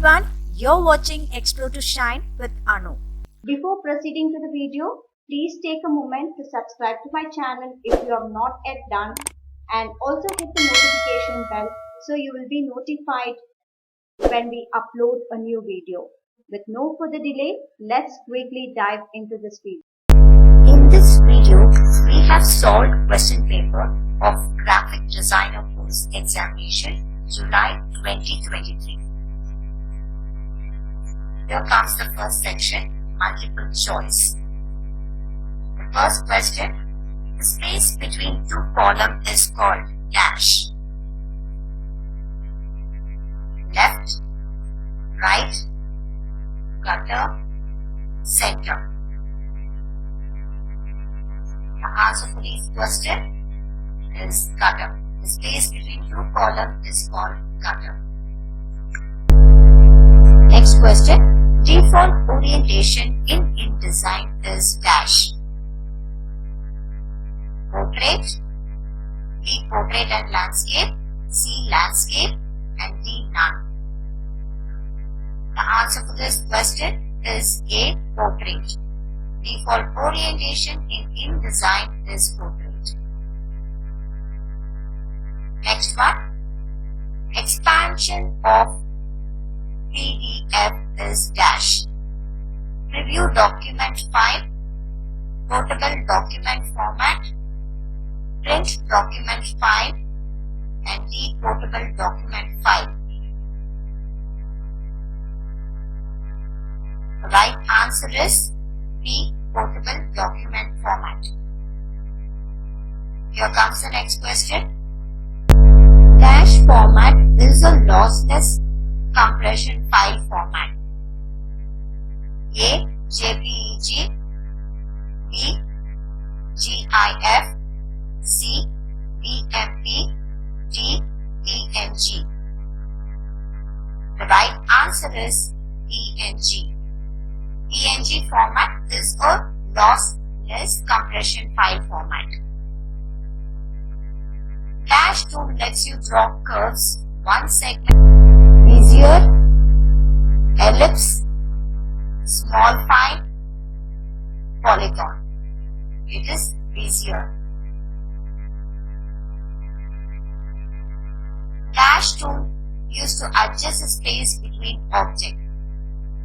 everyone, you're watching Explore to Shine with Anu. Before proceeding to the video, please take a moment to subscribe to my channel if you have not yet done, and also hit the notification bell so you will be notified when we upload a new video. With no further delay, let's quickly dive into this video. In this video, we have solved question paper of Graphic Designer Course Examination July 2023. Here comes the first section, multiple choice. The first question, the space between two columns is called dash. Left, right, gutter, center. The answer for this question is gutter. The space between two columns is called gutter. Next question. Default orientation in InDesign is dash. Portrait, B. Portrait and landscape, C. Landscape, and D. None. The answer for this question is A. Portrait. Default orientation in InDesign is portrait. Next one. Expansion of PDF is dash. Preview document file, portable document format, print document file, and D. Portable document file. The right answer is B. Portable document format. Here comes the next question. Dash format is a lossless compression file format. A. JPEG, B. GIF, C. BMP, D. PNG. The right answer is PNG. PNG format is a lossless compression file format. Dash tool lets you draw curves, one segment, bezier, ellipse, small file, polygon. It is bezier. Dash tool used to adjust the space between objects.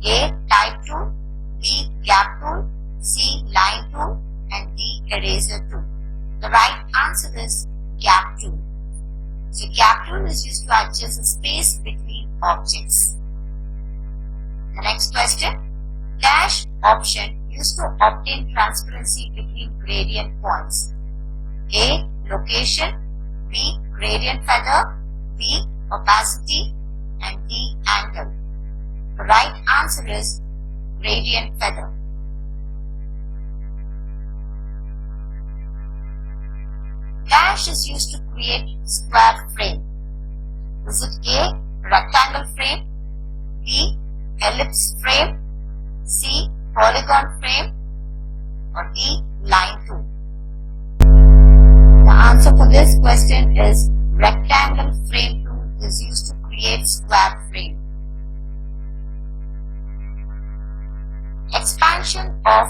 A. Type tool, B. Gap tool, C. Line tool, and D. Eraser tool. The right answer is gap tool. So gap tool is used to adjust the space between objects. The next question. Dash option used to obtain transparency between gradient points. A. Location, B. Gradient feather, B. Opacity, and D. Angle. The right answer is gradient feather. Dash is used to create square frame. Is it A. Rectangle frame, B. Ellipse frame, C. Polygon frame, or D. Line tool? The answer for this question is rectangle frame tool is used to create square frame. Expansion of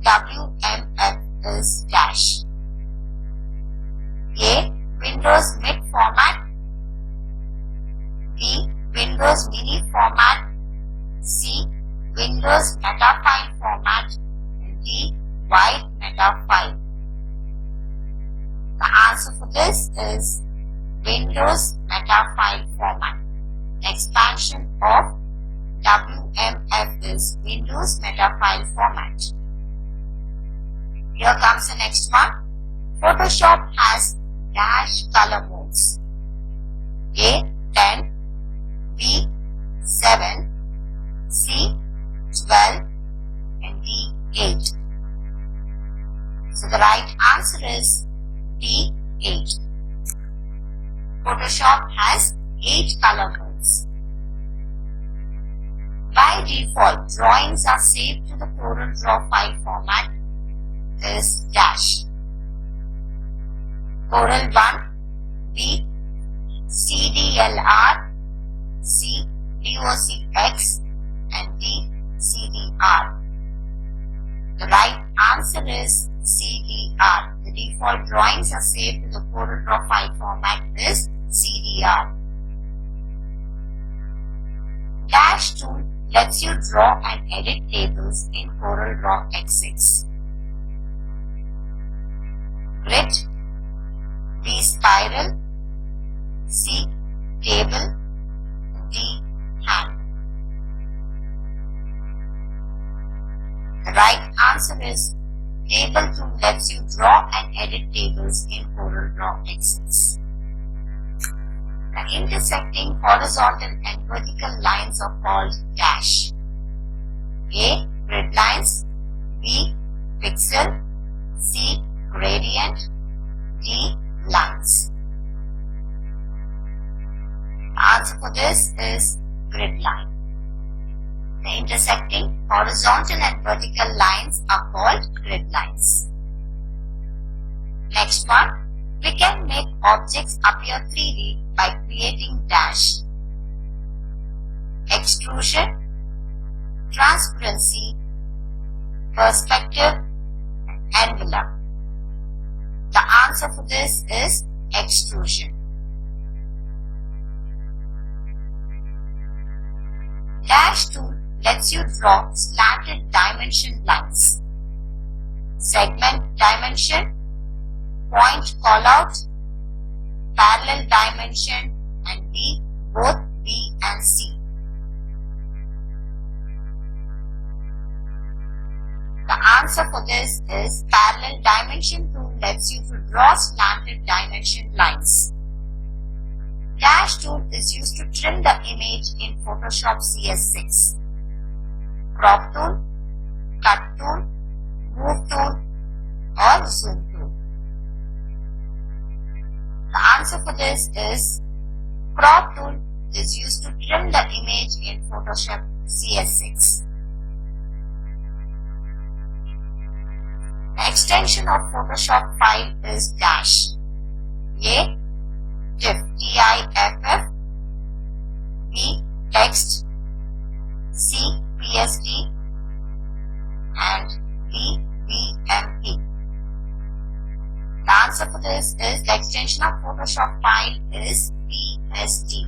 WMF is dash. A. Windows Mid format, B. Windows Mini format, C. Windows Meta File format, and D. Wide Meta File. The answer for this is Windows Meta File format. Expansion of WMF is Windows Meta File format. Here comes the next one. Photoshop has dash color modes. A. 10, B. 7, C. 12, and D. 8. So the right answer is D. 8. Photoshop has 8 color modes. By default, drawings are saved to the CorelDRAW file format is dash. Corel 1, B, CDLR, C, DOCX and D CDR. The right answer is CDR. The default drawings are saved to the CorelDRAW file format is CDR. Dash tool lets you draw and edit tables in CorelDRAW XX. Grid, D spiral, C table, D hand. The right answer is Table tool lets you draw and edit tables in CorelDRAW XX. The intersecting horizontal and vertical lines are called dash. A. Grid lines, B. Pixel, C. Gradient, D. Lines. The answer for this is grid line. The intersecting horizontal and vertical lines are called grid lines. Next one, we can make objects appear 3D by creating dash, extrusion, transparency, perspective, envelope. The answer for this is extrusion. Dash tool lets you draw slanted dimension lines, segment dimension, point callout, parallel dimension, and D both B and C. The answer for this is parallel dimension tool lets you to draw slanted dimension lines. Dash tool is used to trim the image in Photoshop CS6. Crop tool, cut tool, move tool, or zoom tool. The answer for this is crop tool is used to trim the image in Photoshop CS6. The extension of Photoshop file is dash. A. TIFF, TIFF, B. Text, C. PSD, and D. BMP. The answer for this is the extension of Photoshop file is PSD.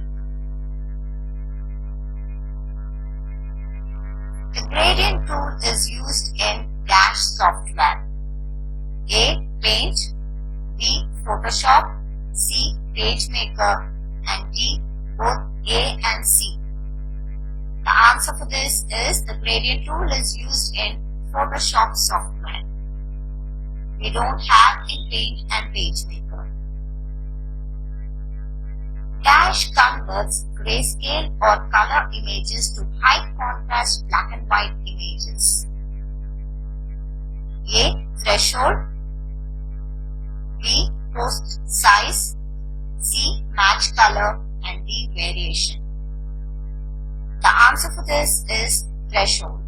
The gradient tool is used in Dash software. A. Paint, B. Photoshop, C. PageMaker, and D. both A and C. The answer for this is the gradient tool is used in Photoshop software. We don't have in Paint and PageMaker. Dash converts grayscale or color images to high contrast black and white images. A. Threshold, B. Post size, C. Match color, and D. Variation. The answer for this is threshold.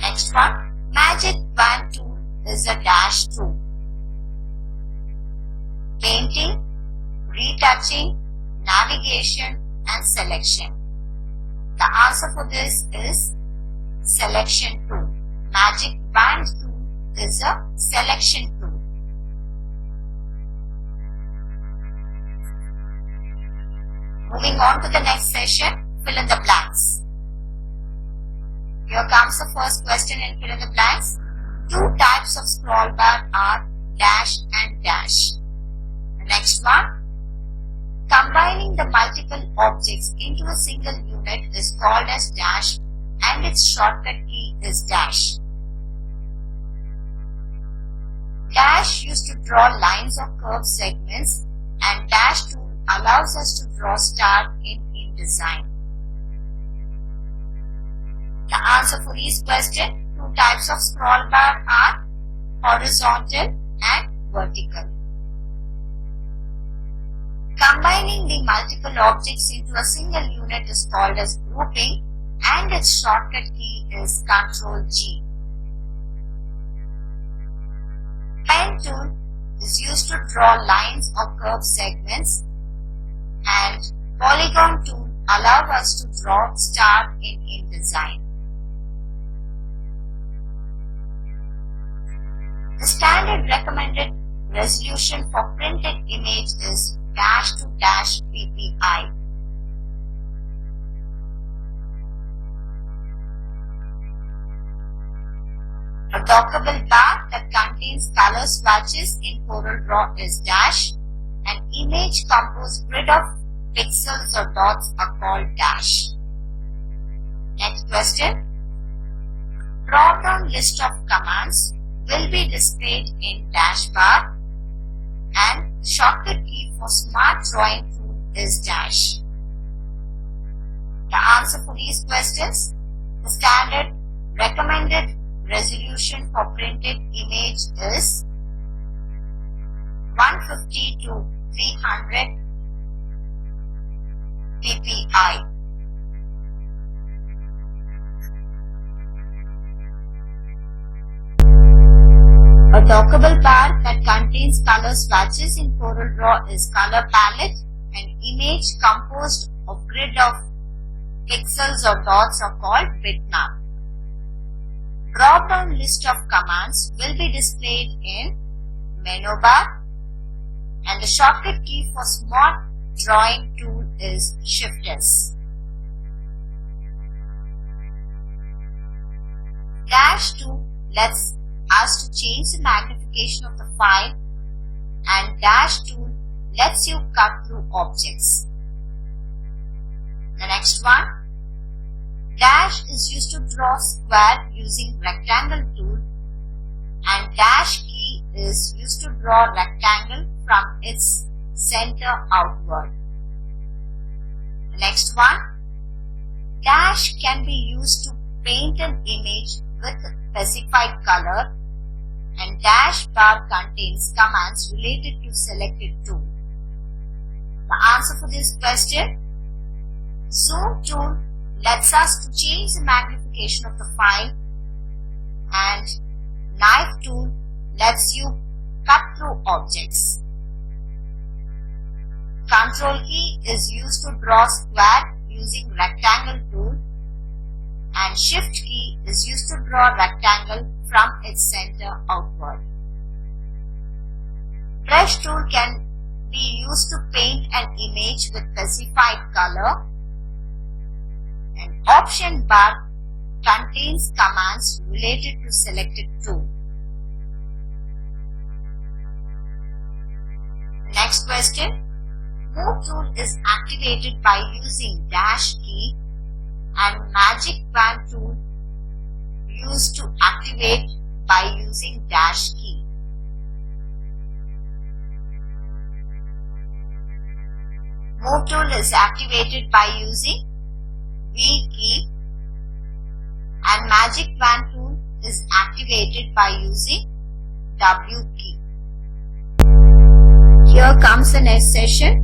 Next one, Magic Wand tool is a dash tool. Painting, retouching, navigation, and selection. The answer for this is selection tool. Magic Wand tool is a selection tool. Moving on to the next session, fill in the blanks. Here comes the first question in fill in the blanks. Two types of scroll bar are dash and dash. The next one, combining the multiple objects into a single unit is called as dash and its shortcut key is dash. Dash used to draw lines of curved segments and dash tool allows us to draw star in InDesign. The answer for these questions, two types of scroll bar are horizontal and vertical. Combining the multiple objects into a single unit is called as grouping and its shortcut key is Ctrl G. Pen tool is used to draw lines or curved segments, and polygon tool allows us to draw star in InDesign. The standard recommended resolution for printed image is -to-ppi. A dockable bar that contains color swatches in CorelDRAW is dash. An image composed grid of pixels or dots are called dash. Next question. Drop-down list of commands will be displayed in dash bar, and the shortcut key for smart drawing tool is dash. The answer for these questions: the standard recommended resolution for printed image is 150 to 300 ppi. A dockable bar that contains color swatches in CorelDRAW is color palette. An image composed of grid of pixels or dots are called bitmap. Drop-down list of commands will be displayed in menu bar, and the shortcut key for smart drawing tool is Shift S. Dash 2 lets us to change the magnification of the file, and dash tool lets you cut through objects. The next one. Dash is used to draw square using rectangle tool, and dash key is used to draw rectangle from its center outward. The next one. Dash can be used to paint an image with a specified color, and dash bar contains commands related to selected tool. The answer for this question: zoom tool lets us to change the magnification of the file, and knife tool lets you cut through objects. Control key is used to draw square using rectangle tool, and shift key is used to draw rectangle from its center outward. Brush tool can be used to paint an image with specified color, and option bar contains commands related to selected tool. Next question. Move tool is activated by using dash key, and magic wand tool used to activate by using dash key. Move tool is activated by using V key, and magic wand tool is activated by using W key. Here comes the next session.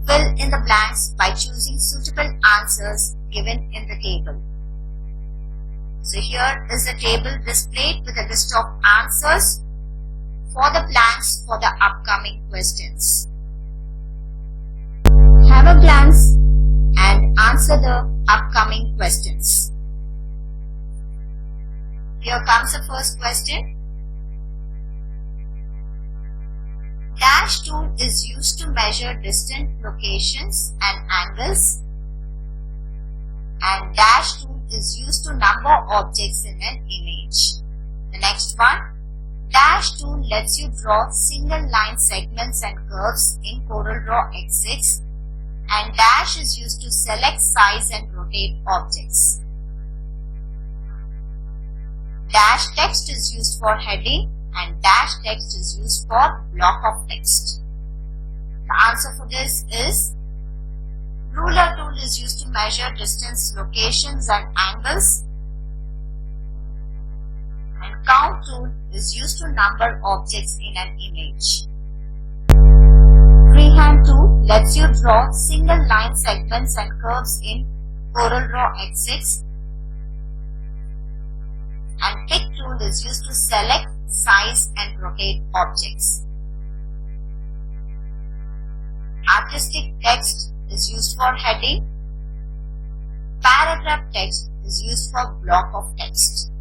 Fill in the blanks by choosing suitable answers given in the table. So here is the table displayed with a list of answers for the blanks for the upcoming questions. Have a glance and answer the upcoming questions. Here comes the first question. Dash tool is used to measure distant locations and angles, and dash tool is used to number objects in an image. The next one. Dash tool lets you draw single line segments and curves in CorelDRAW X6, and dash is used to select size and rotate objects. Dash text is used for heading, and dash text is used for block of text. The answer for this is ruler tool is used to measure distance, locations and angles, and count tool is used to number objects in an image. Freehand tool lets you draw single line segments and curves in CorelDRAW X6, and pick tool is used to select size and rotate objects. Artistic text is used for heading. Paragraph text is used for block of text.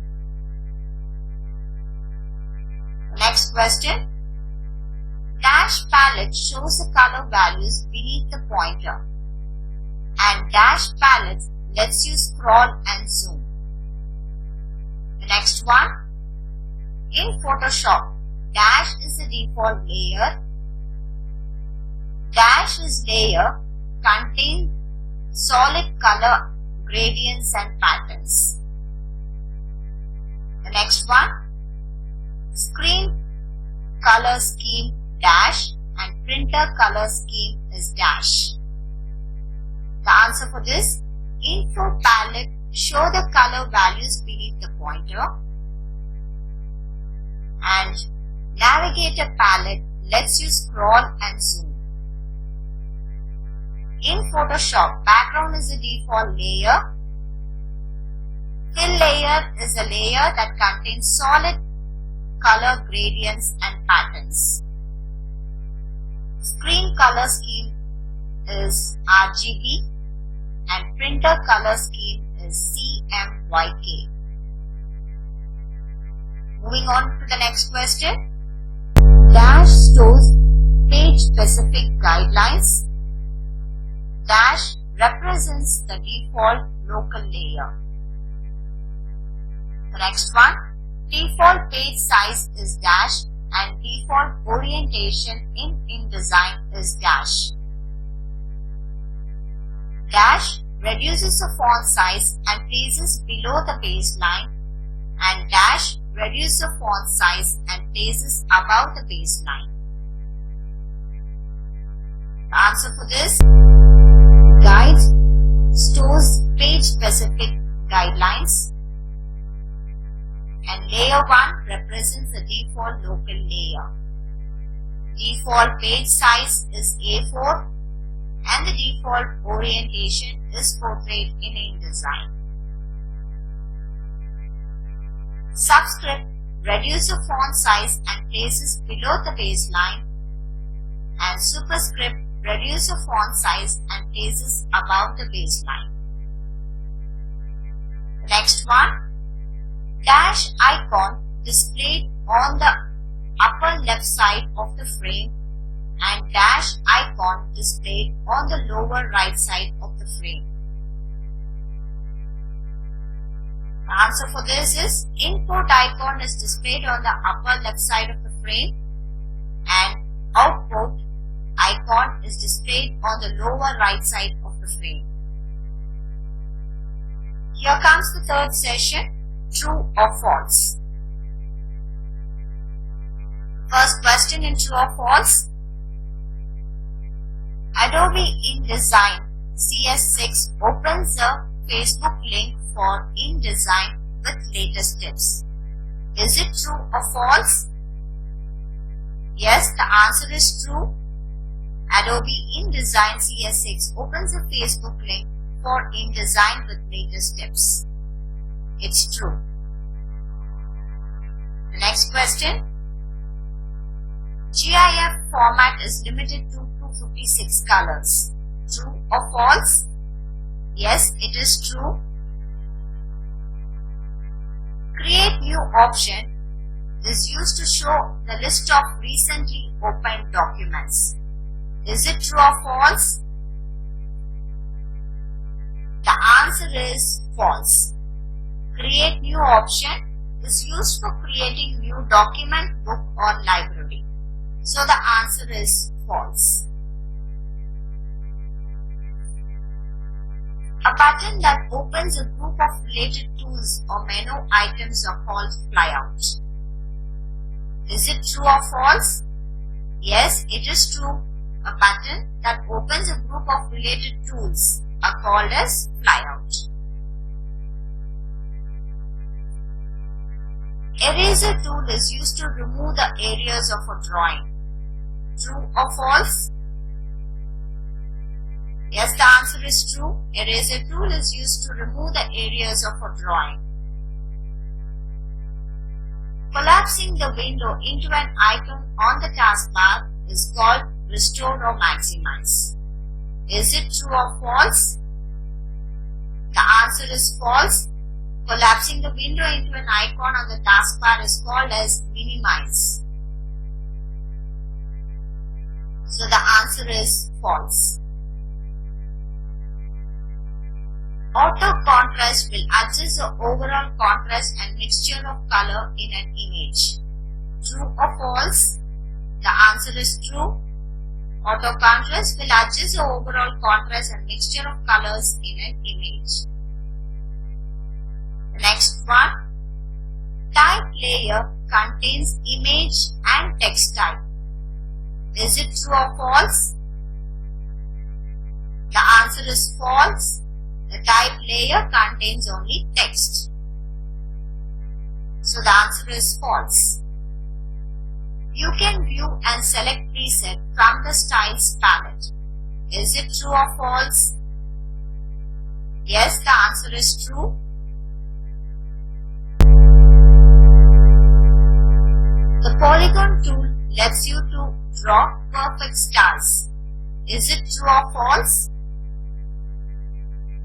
Next question. Dash palette shows the color values beneath the pointer, and dash palette lets you scroll and zoom. The next one. In Photoshop, dash is the default layer. Dash's layer contains solid color gradients and patterns. The next one. Screen color scheme dash and printer color scheme is dash. The answer for this, info palette show the color values beneath the pointer, and navigator palette lets you scroll and zoom. In Photoshop, background is the default layer. Fill layer is a layer that contains solid color gradients and patterns. Screen color scheme is RGB and printer color scheme is CMYK. Moving on to the next question. Dash stores page specific guidelines. Dash represents the default local layer. The next one. Default page size is dash and default orientation in InDesign is dash. Dash reduces the font size and places below the baseline, and dash reduces the font size and places above the baseline. The answer for this, guides stores page specific guidelines, and layer 1 represents the default local layer. Default page size is A4 and the default orientation is portrait in InDesign. Subscript reduces the font size and places below the baseline, and superscript reduces the font size and places above the baseline. Next one. Dash icon displayed on the upper left side of the frame and dash icon displayed on the lower right side of the frame. The answer for this is input icon is displayed on the upper left side of the frame and output icon is displayed on the lower right side of the frame. Here comes the third session. True or false? First question in true or false. Adobe InDesign CS6 opens a Facebook link for InDesign with latest tips. Is it true or false? Yes, the answer is true. Adobe InDesign CS6 opens a Facebook link for InDesign with latest tips. It's true. The next question. GIF format is limited to 256 colors. True or false? Yes, it is true. Create new option is used to show the list of recently opened documents. Is it true or false? The answer is false. Create new option is used for creating new document, book or library. So the answer is false. A button that opens a group of related tools or menu items are called flyout. Is it true or false? Yes, it is true. A button that opens a group of related tools are called as flyout. Eraser tool is used to remove the areas of a drawing. True or false? Yes, the answer is true. Eraser tool is used to remove the areas of a drawing. Collapsing the window into an icon on the taskbar is called restore or maximize. Is it true or false? The answer is false. Collapsing the window into an icon on the taskbar is called as minimize. So the answer is false. Auto contrast will adjust the overall contrast and mixture of color in an image. True or false? The answer is true. Auto contrast will adjust the overall contrast and mixture of colors in an image. The next one. Type layer contains image and text type. Is it true or false? The answer is false. The type layer contains only text. So the answer is false. You can view and select preset from the styles palette. Is it true or false? Yes, the answer is true. The polygon tool lets you to draw perfect stars. Is it true or false?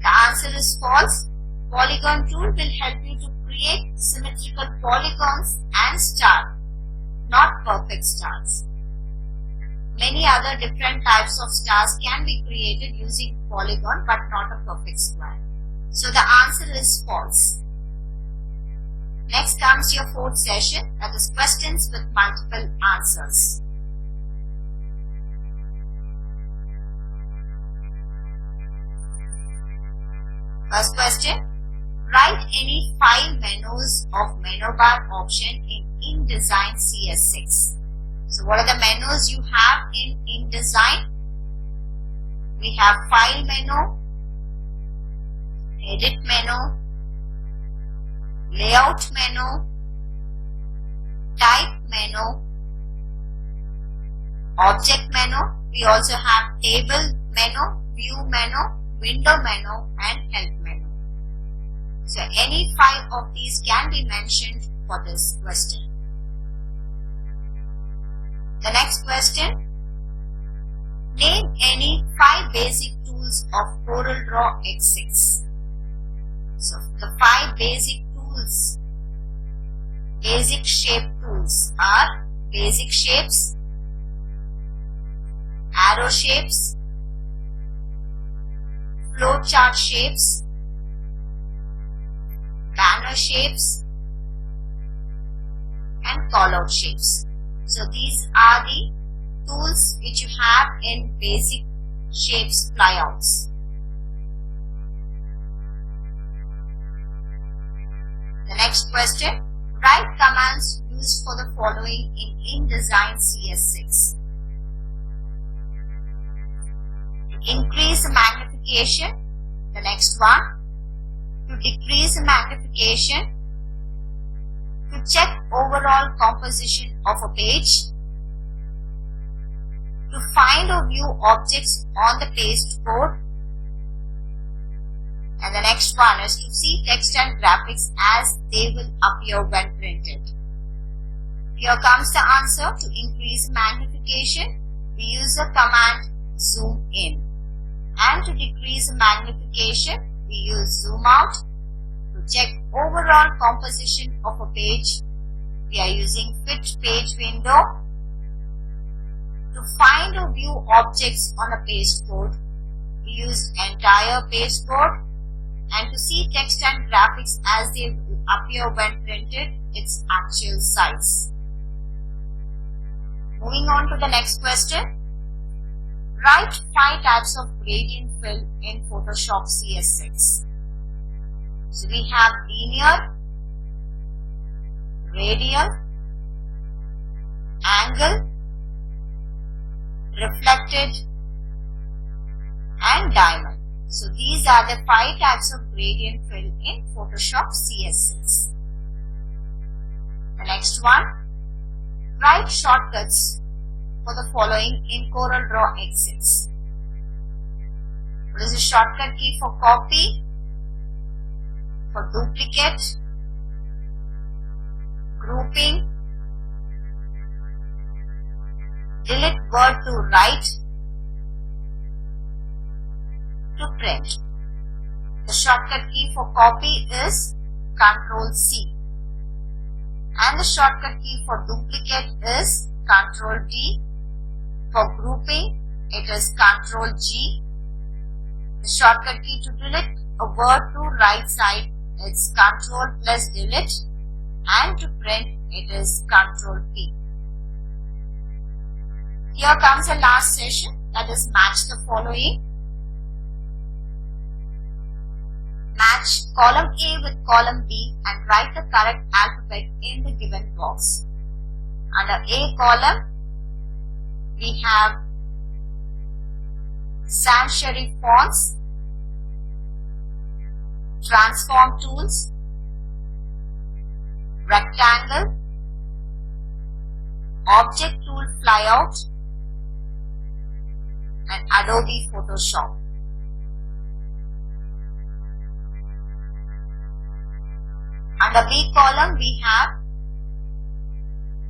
The answer is false. Polygon tool will help you to create symmetrical polygons and stars, not perfect stars. Many other different types of stars can be created using polygon but not a perfect square. So the answer is false. Next comes your fourth session, that is questions with multiple answers. First question. Write any 5 menus of menu bar option in InDesign CS6. So what are the menus you have in InDesign? We have File menu, Edit menu, Layout menu, Type menu, Object menu. We also have Table menu, View menu, Window menu and Help menu. So any 5 of these can be mentioned for this question. The next question. Name any 5 basic tools of CorelDRAW X6. So the 5 basic tools, basic shape tools are basic shapes, arrow shapes, flowchart shapes, banner shapes and callout shapes. So these are the tools which you have in basic shapes flyouts. The next question. Write commands used for the following in InDesign CS6. Increase the magnification. The next one. To decrease the magnification. To check overall composition of a page. To find or view objects on the pasteboard. And the next one is to see text and graphics as they will appear when printed. Here comes the answer. To increase magnification, we use the command zoom in. And to decrease magnification, we use zoom out. To check overall composition of a page, we are using fit page window. To find or view objects on a pasteboard, we use entire pasteboard. And to see text and graphics as they appear when printed, its actual size. Moving on to the next question. Write 5 types of gradient fill in Photoshop CS6. So we have linear, radial, angle, reflected and diamond. So these are the 5 types of gradient fill in Photoshop CS6. The next one. Write shortcuts for the following in CorelDRAW X6. What is the shortcut key for copy, for duplicate, grouping, delete word to right, to print. The shortcut key for copy is Ctrl C, and the shortcut key for duplicate is Ctrl D. For grouping, it is Ctrl G. The shortcut key to delete a word to right side is Ctrl plus delete, and to print it is Ctrl P. Here comes the last session, that is match the following. Match column A with column B and write the correct alphabet in the given box. Under A column, we have sans serif fonts, transform tools, rectangle, object tool flyout, and Adobe Photoshop. Under B column, we have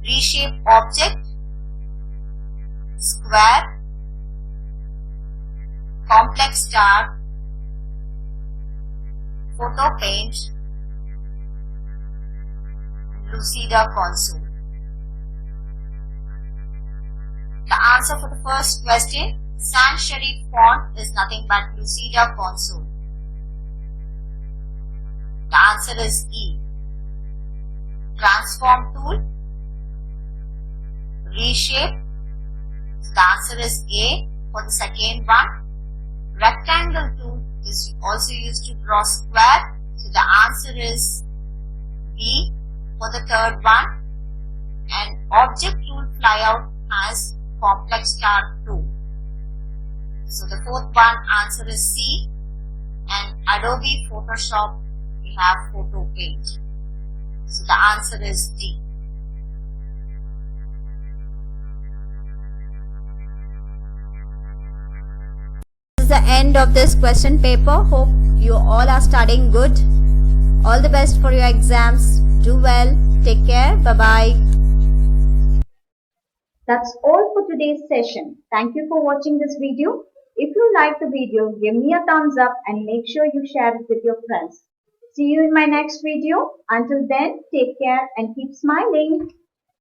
reshape object, square, complex star, photo paint, Lucida console. The answer for the first question, sans serif font is nothing but Lucida console. The answer is E. Transform tool, reshape, so the answer is A for the second one. Rectangle tool is also used to draw square, so the answer is B for the third one. And object tool flyout has complex star tool. So the fourth one answer is C, and Adobe Photoshop we have photo paint. So the answer is D. This is the end of this question paper. Hope you all are studying good. All the best for your exams. Do well. Take care. Bye-bye. That's all for today's session. Thank you for watching this video. If you like the video, give me a thumbs up and make sure you share it with your friends. See you in my next video. Until then, take care and keep smiling.